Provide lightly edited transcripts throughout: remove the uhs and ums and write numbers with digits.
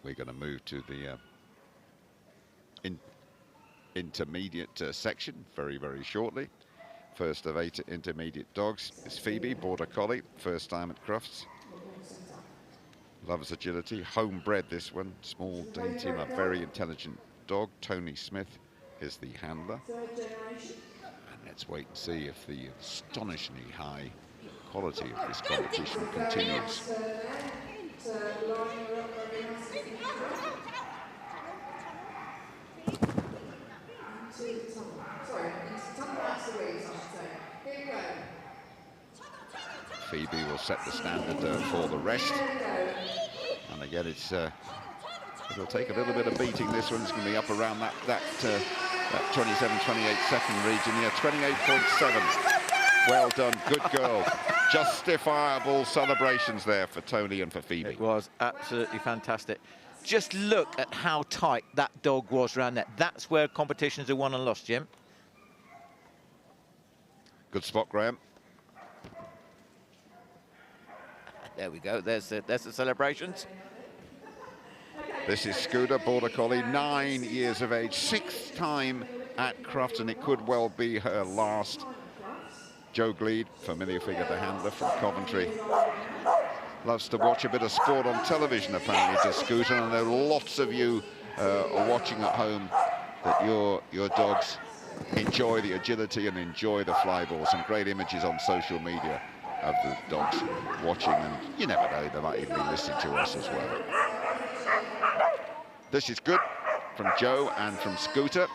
We're going to move to the intermediate section very, very shortly. First of 8 intermediate dogs is Phoebe, Border Collie, first time at Crufts. Loves agility, homebred this one, small, dainty, and a very intelligent dog. Tony Smith is the handler. And let's wait and see if the astonishingly high quality of this competition continues. Phoebe will set the standard for the rest. And again, it'll take a little bit of beating. This one's going to be up around that 27, 28 second region here. 28.7. Well done, good girl. Justifiable celebrations there for Tony and for Phoebe. It was absolutely fantastic. Just look at how tight that dog was around there. That's where competitions are won and lost, Jim. Good spot, Graham. There we go. There's the celebrations. This is Scooter, Border Collie, 9 years of age, 6th time at Crufts, and it could well be her last. Joe Gleed, familiar figure, the handler from Coventry. Loves to watch a bit of sport on television, apparently, to Scooter, and there are lots of you are watching at home that your dogs enjoy the agility and enjoy the fly ball. Some great images on social media of the dogs watching, and you never know, they might even be listening to us as well. This is good from Joe and from Scooter.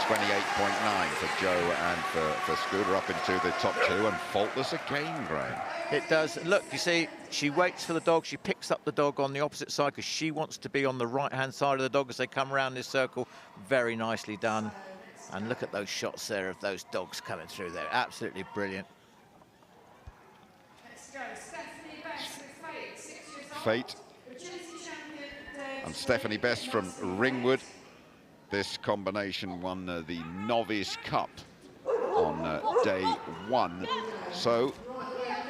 28.9 for Joe and for Scooter, up into the top 2, and faultless again, Graham. It does. Look, you see, she waits for the dog. She picks up the dog on the opposite side because she wants to be on the right-hand side of the dog as they come around this circle. Very nicely done. And look at those shots there of those dogs coming through there. Absolutely brilliant. Fate. And Stephanie Best from Ringwood. This combination won the Novice Cup on day 1. So,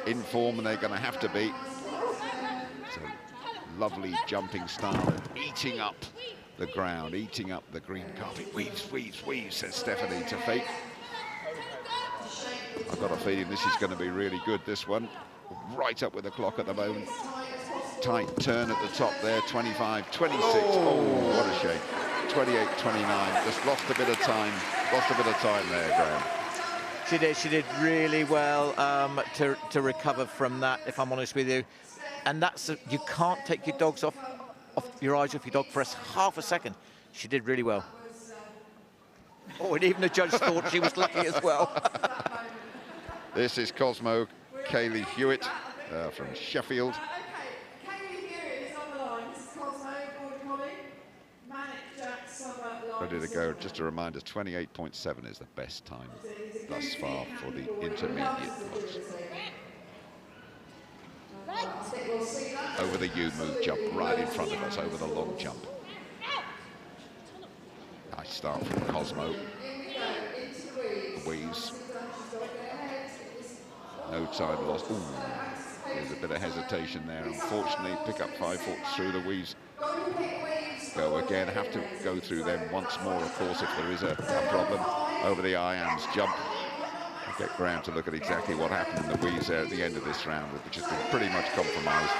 in form, and they're going to have to be. It's a lovely jumping style, eating up the ground, eating up the green carpet. Weaves, weaves, weaves, says Stephanie to Fate. I've got a feeling this is going to be really good, this one. Right up with the clock at the moment. Tight turn at the top there, 25, 26. Oh, what a shame. 28, 29. Just lost a bit of time. Lost a bit of time there, Graham. She did really well to recover from that, if I'm honest with you. And that's you can't take your dogs off your eyes off your dog for half a second. She did really well. Oh, and even the judge thought she was lucky as well. This is Cosmo Kaylee Hewitt from Sheffield. Ready to go. Just a reminder, 28.7 is the best time thus far for the intermediate dogs. Over the U-move jump, right in front of us, over the long jump. Nice start from Cosmo. Weaves. No time lost. Ooh, there's a bit of hesitation there. Unfortunately, pick up 5 forks through the weaves. Go again, have to go through them once more, of course, if there is a problem. Over the IAMS jump. I'll get Graham to look at exactly what happened in the weaves there at the end of this round, which has been pretty much compromised.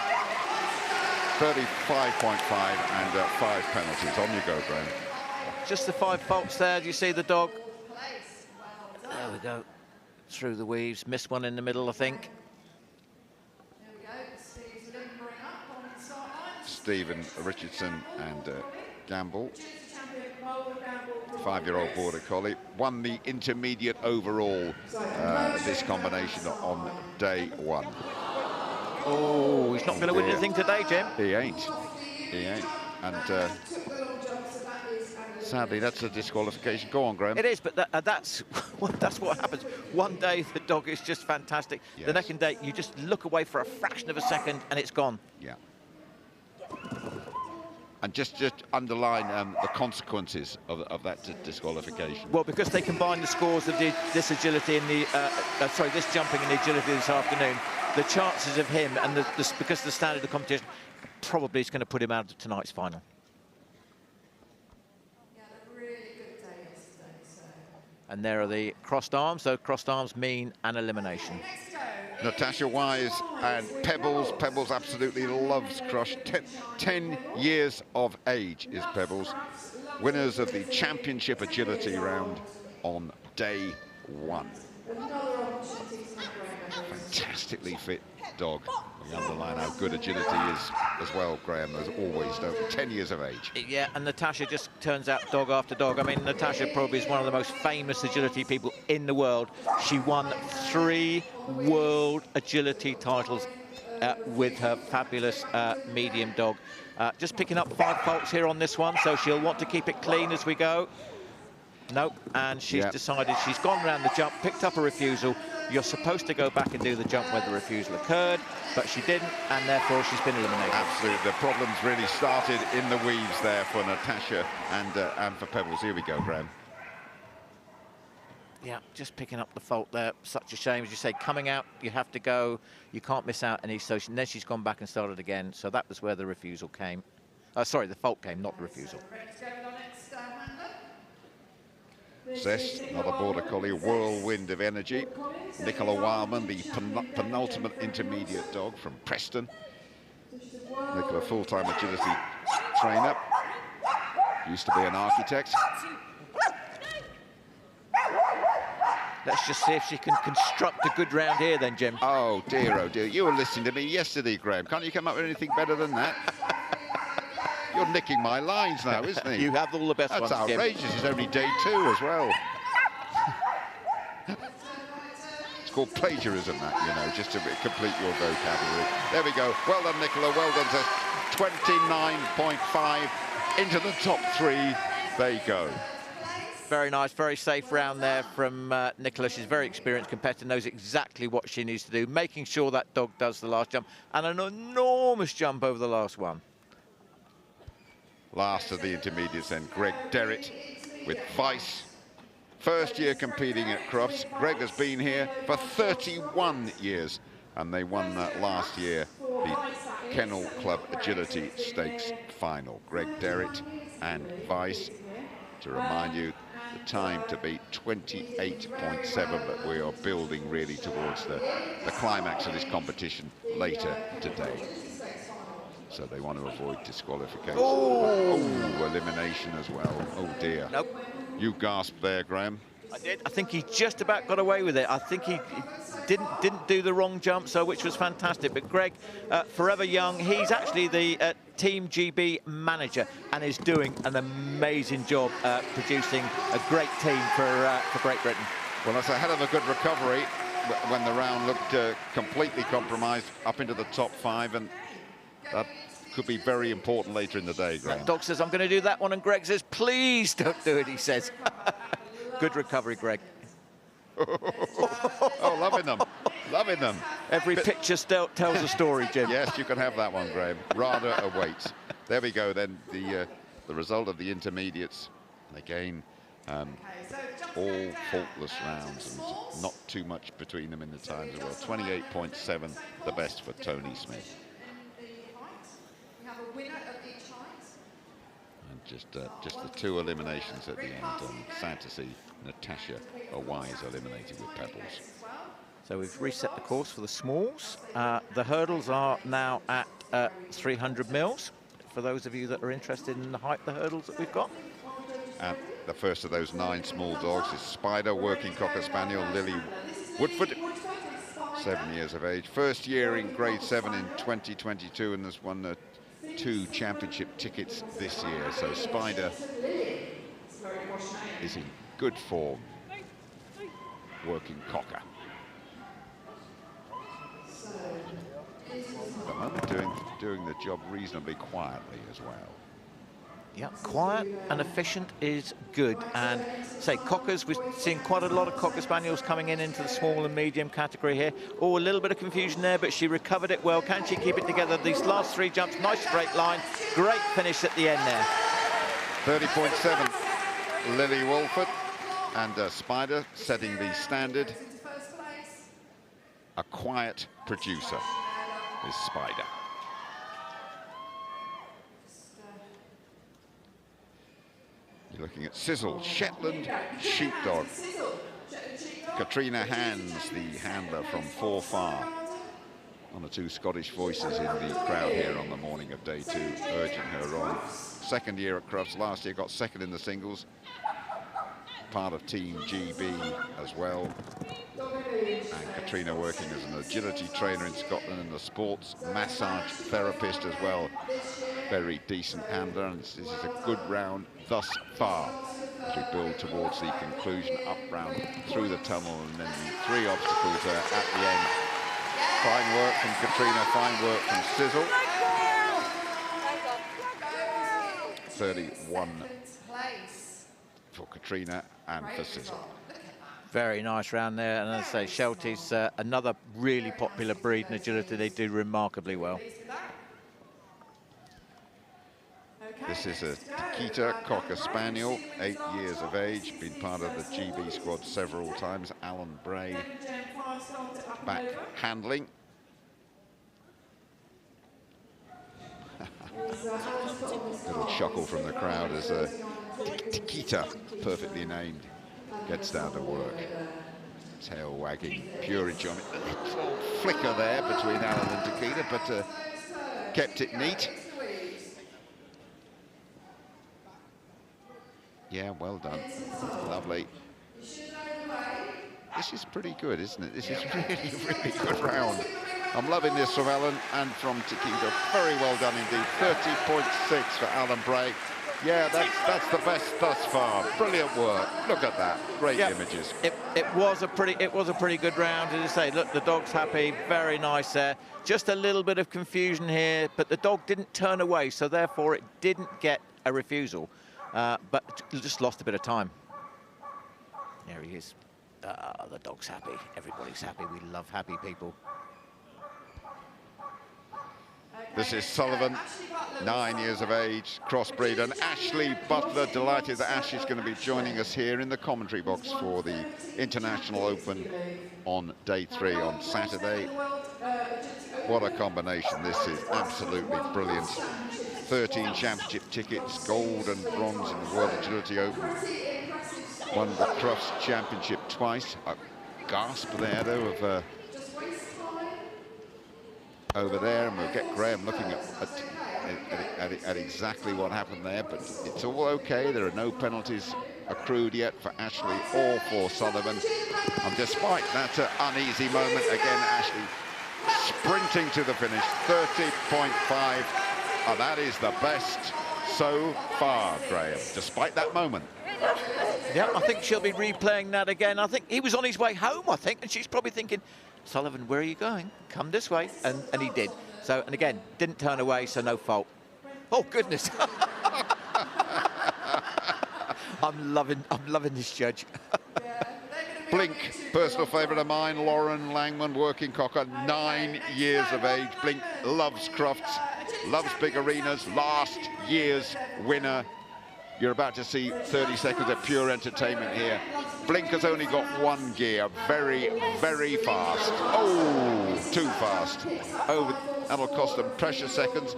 35.5 and 5 penalties. On you go, Graham. Just the 5 faults there. Do you see the dog? There we go. Through the weaves. Missed one in the middle, I think. Stephen Richardson and Gamble, 5-year-old Border Collie, won the intermediate overall this combination on day 1. Oh, he's not going to win anything today, Jim. He ain't. He ain't. And sadly, that's a disqualification. Go on, Graham. It is, but that's what happens. One day the dog is just fantastic. Yes. The next day you just look away for a fraction of a second and it's gone. Yeah. And just underline the consequences of that disqualification. Well, because they combined the scores of this agility and this jumping and the agility this afternoon, the chances of him, and because of the standard of the competition, probably is going to put him out of tonight's final. And there are the crossed arms. So crossed arms mean an elimination. Natasha Wise and Pebbles. Pebbles absolutely loves Crush. 10 years of age is Pebbles. Winners of the championship agility round on day 1. Fantastically fit dog. We underline how good agility is as well, Graham. There's always 10 years of age. Yeah, and Natasha just turns out dog after dog. I mean, Natasha probably is one of the most famous agility people in the world. She won 3 world agility titles with her fabulous medium dog. Just picking up 5 faults here on this one, so she'll want to keep it clean as we go. Nope, and she's decided, she's gone around the jump, picked up a refusal. You're supposed to go back and do the jump where the refusal occurred, but she didn't, and therefore she's been eliminated. Absolutely, the problems really started in the weaves there for Natasha and for Pebbles. Here we go, Graham. Yeah, just picking up the fault there. Such a shame, as you say, coming out, you have to go. You can't miss out any. So then she's gone back and started again. So that was where the refusal came. Sorry, the fault came, not the refusal. Zest, another border collie, whirlwind of energy. Nicola Wildman, the penultimate intermediate dog from Preston. Nicola, full-time agility trainer. Used to be an architect. Let's just see if she can construct a good round here then, Jim. Oh dear, you were listening to me yesterday, Graham. Can't you come up with anything better than that? You're nicking my lines now, isn't he? You have all the best ones, That's outrageous. Jim. It's only day 2 as well. It's called plagiarism, that, you know, just to complete your vocabulary. There we go. Well done, Nicola. Well done, Zest. 29.5 into the top 3. There you go. Very nice, very safe round there from Nicola. She's a very experienced competitor, knows exactly what she needs to do, making sure that dog does the last jump, and an enormous jump over the last one. Last of the intermediates then, Greg Derritt with Vice. First year competing at Crufts. Greg has been here for 31 years, and they won that last year, the Kennel Club Agility Stakes final. Greg Derritt and Vice. To remind you, the time to beat 28.7, but we are building really towards the climax of this competition later today. So they want to avoid disqualification. Oh, elimination as well. Oh dear. Nope. You gasped there, Graham. I did. I think he just about got away with it. I think he didn't do the wrong jump, so which was fantastic. But Greg, forever young, he's actually the Team GB manager and is doing an amazing job producing a great team for Great Britain. Well, that's a hell of a good recovery when the round looked completely compromised up into the top 5, and that could be very important later in the day, Graham. That dog says, I'm going to do that one, and Greg says, please don't do it, he says. Good recovery, Greg. Oh, loving them. Loving them. Every picture tells a story, Jim. Yes, you can have that one, Graham. Rather awaits. There we go, then, the result of the intermediates. And again, all faultless rounds and not too much between them in the times as well. 28.7, the best for Tony Smith. And just the 2 eliminations at the end. Sad to see Natasha Wise eliminated with Pebbles. So we've reset the course for the smalls. The hurdles are now at 300 mils. For those of you that are interested in the height of the hurdles that we've got. And the first of those 9 small dogs is Spider, working Cocker Spaniel, Lily Woodford, 7 years of age. First year in grade 7 in 2022, and has won 2 championship tickets this year. So Spider is in good form, working Cocker. At the moment, doing the job reasonably quietly as well. Yeah, quiet and efficient is good. And say Cockers, we're seeing quite a lot of Cocker Spaniels coming into the small and medium category here. Oh, a little bit of confusion there, but she recovered it well. Can she keep it together? These last 3 jumps, nice straight line. Great finish at the end there. 30.7, Lily Wolford, and Spider setting the standard. a quiet producer, is Spider. You're looking at Sizzle, Shetland Sheepdog. Katrina Hands, the handler from Forfar. One or two Scottish voices in the crowd here on the morning of day 2, urging her on. Second year at Crufts, last year got second in the singles. Part of Team GB as well. And Katrina working as an agility trainer in Scotland and a sports massage therapist as well. Very decent handler, and this is a good round thus far as we build towards the conclusion, up round through the tunnel, and then the 3 obstacles there at the end. Fine work from Katrina, fine work from Sizzle. 31 for Katrina and for Sizzle. Very nice round there, and as I say, Sheltie's another really popular breed in agility. They do remarkably well. This is a Takita Cocker Spaniel, 8 years of age, been part of the GB squad several times. Alan Bray back handling. Little chuckle from the crowd as Takita, perfectly named, gets down to work. Tail wagging, pure enjoyment. A little flicker there between Alan and Takita, but kept it neat. Yeah, well done. Lovely. This is pretty good, isn't it? This is really, really good round. I'm loving this from Alan and from Takita. Very well done indeed. 30.6 for Alan Bray. Yeah, that's the best thus far. Brilliant work. Look at that. Great images. It was a pretty good round. As I say, look, the dog's happy. Very nice there. Just a little bit of confusion here, but the dog didn't turn away, so therefore it didn't get a refusal. But just lost a bit of time. There he is. The dog's happy. Everybody's happy. We love happy people. This is Sullivan, 9 years of age, crossbreed, and Ashley Butler. Delighted that Ash is going to be joining us here in the commentary box for the International Open on day 3 on Saturday. What a combination. This is absolutely brilliant. 13 championship tickets, gold and bronze in the World Agility Open. Won the Crufts Championship twice. A gasp there, though, of over there, and we'll get Graham looking at exactly what happened there, but it's all okay. There are no penalties accrued yet for Ashley or for Sullivan. And despite that uneasy moment, again, Ashley sprinting to the finish, 30.5. And that is the best so far, Graham, despite that moment. Yeah, I think she'll be replaying that again. I think he was on his way home, I think, and she's probably thinking, Sullivan, where are you going? Come this way. And he did. So, and again, didn't turn away, so no fault. Oh, goodness. I'm loving this judge. Blink, personal favourite of mine, Lauren Langman, working cocker, 9 years of age. Blink loves Crufts, loves big arenas, last year's winner. You're about to see 30 seconds of pure entertainment here. Blink has only got 1 gear, very, very fast. Oh, too fast. Oh, that'll cost them precious seconds.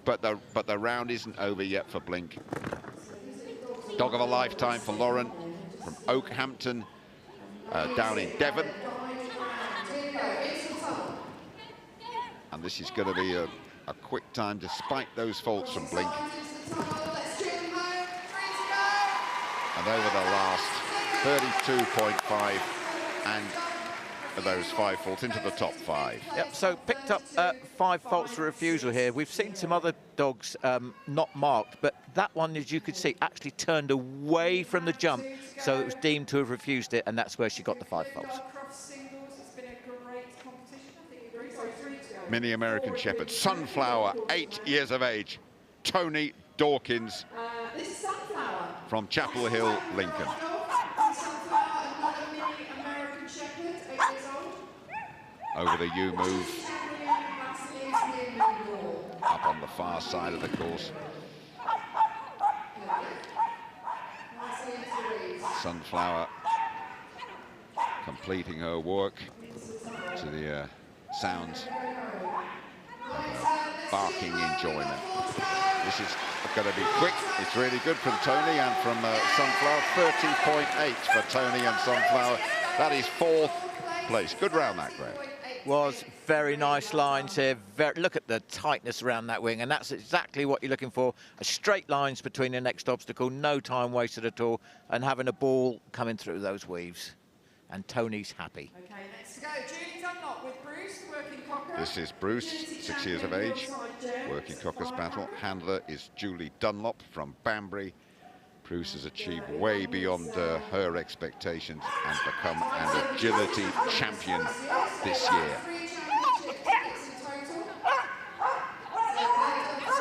But the round isn't over yet for Blink. Dog of a lifetime for Lauren from Oakhampton, down in Devon. And this is going to be a quick time despite those faults from Blink. And over the last 32.5 and those 5 faults into the top 5. Yep, so picked up 5 faults for refusal here. We've seen some other dogs not marked, but that one, as you could see, actually turned away from the jump, so it was deemed to have refused it, and that's where she got the 5 faults. Mini American Shepherd, Sunflower, 8 years of age, Tony Dawkins from Chapel Hill, Lincoln. Over the U move, up on the far side of the course. Sunflower completing her work to the sounds of barking enjoyment. This is going to be quick. It's really good from Tony and from Sunflower. 30.8 for Tony and Sunflower. That is 4th place. Good round that, Graham. Was very nice lines here. Look at the tightness around that wing, and that's exactly what you're looking for. A straight lines between the next obstacle, no time wasted at all, and having a ball coming through those weaves. And Tony's happy. Okay, next to go, Julie Dunlop with Bruce, working cocker. This is Bruce, 6 years of age, working cockers battle. Handler is Julie Dunlop from Banbury. Bruce has achieved way beyond her expectations and become an agility champion this year.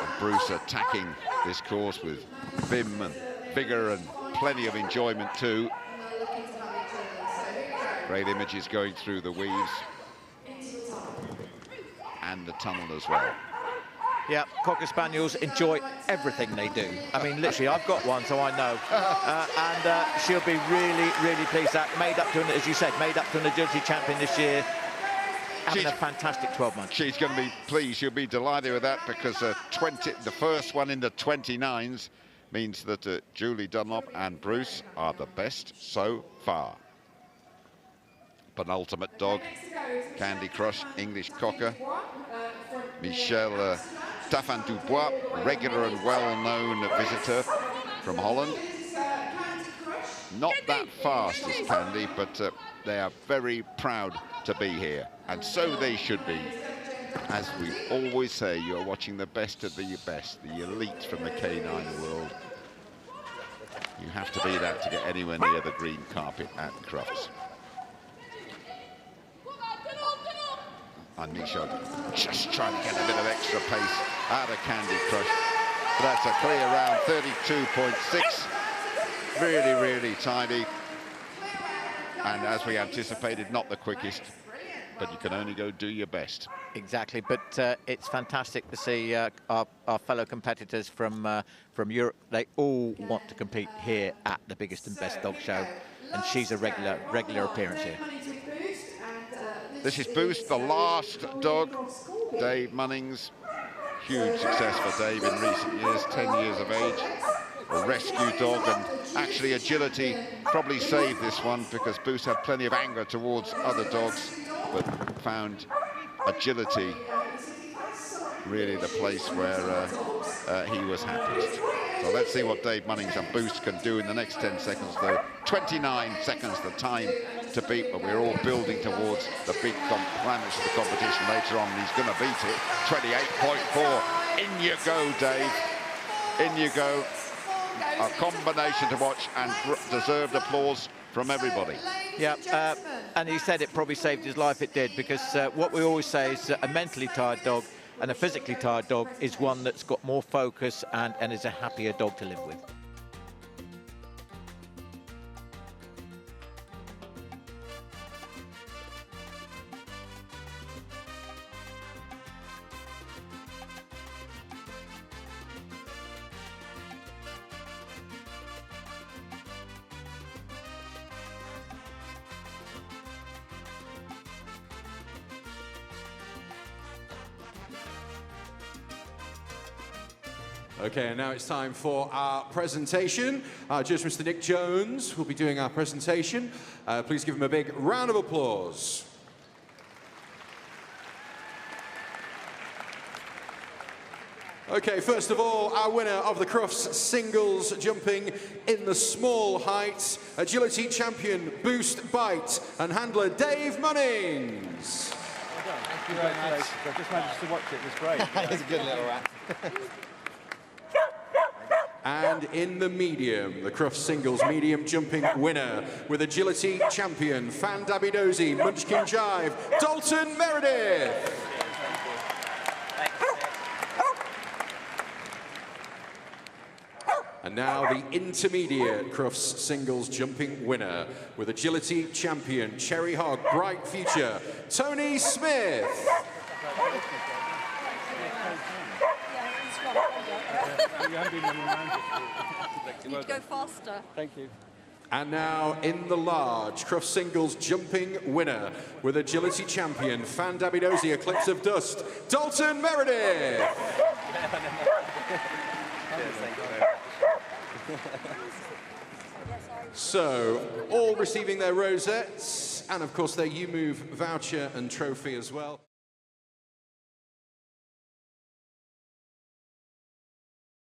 And Bruce attacking this course with vim and vigour and plenty of enjoyment too. Great images going through the weaves and the tunnel as well. Yeah, Cocker Spaniels enjoy everything they do. I mean, literally, I've got one, so I know. And she'll be really, really pleased. That made up to, as you said, made up to an agility champion this year. Having a fantastic 12 months. She's going to be pleased. She'll be delighted with that because the first one in the 29s means that Julie Dunlop and Bruce are the best so far. Penultimate dog, Candy Crush, English cocker. Michelle Taffin-Dubois, regular and well-known visitor from Holland. Not that fast as Candy, but they are very proud to be here. And so they should be. As we always say, you're watching the best of the best, the elite from the canine world. You have to be that to get anywhere near the green carpet at Crufts. And Michelle just trying to get a bit of extra pace out of Candy Crush. But that's a clear round, 32.6. Really, really tidy. And as we anticipated, not the quickest, but you can only go do your best. Exactly, but it's fantastic to see our fellow competitors from Europe. They all want to compete here at the biggest and best dog show, and she's a regular appearance here. This is Boost, the last dog, Dave Munnings. Huge success for Dave in recent years, 10 years of age. A rescue dog, and actually agility probably saved this one because Boost had plenty of anger towards other dogs, but found agility really the place where he was happiest. So let's see what Dave Munnings and Boost can do in the next 10 seconds, though. 29 seconds the time to beat, but we're all building towards the big climax of the competition later on. He's going to beat it. 28.4. In you go, Dave. In you go. A combination to watch and deserved applause from everybody. Yeah, and he said it probably saved his life. It did, because what we always say is a mentally tired dog and a physically tired dog is one that's got more focus and is a happier dog to live with. Okay, and now it's time for our presentation. Judge Mr. Nick Jones will be doing our presentation. Please give him a big round of applause. Okay, first of all, our winner of the Crufts Singles Jumping in the Small Heights, Agility Champion Boost Bite and handler Dave Munnings. Well done. Thank you very much. I just managed to watch it. It was great. It's a good little rat. And in the medium, the Crufts Singles Medium Jumping winner with Agility Champion Fan Dabidozi, Munchkin Jive, Dalton Meredith. And now the intermediate Crufts Singles Jumping winner with Agility Champion Cherry Hog, Bright Future, Tony Smith. You haven't been on the line. You need to go faster. Thank you. And now in the large, Crufts Singles jumping winner with agility champion, Fan Dabidozi, Eclipse of Dust, Dalton Meredith. So, all receiving their rosettes, and of course their U-Move voucher and trophy as well.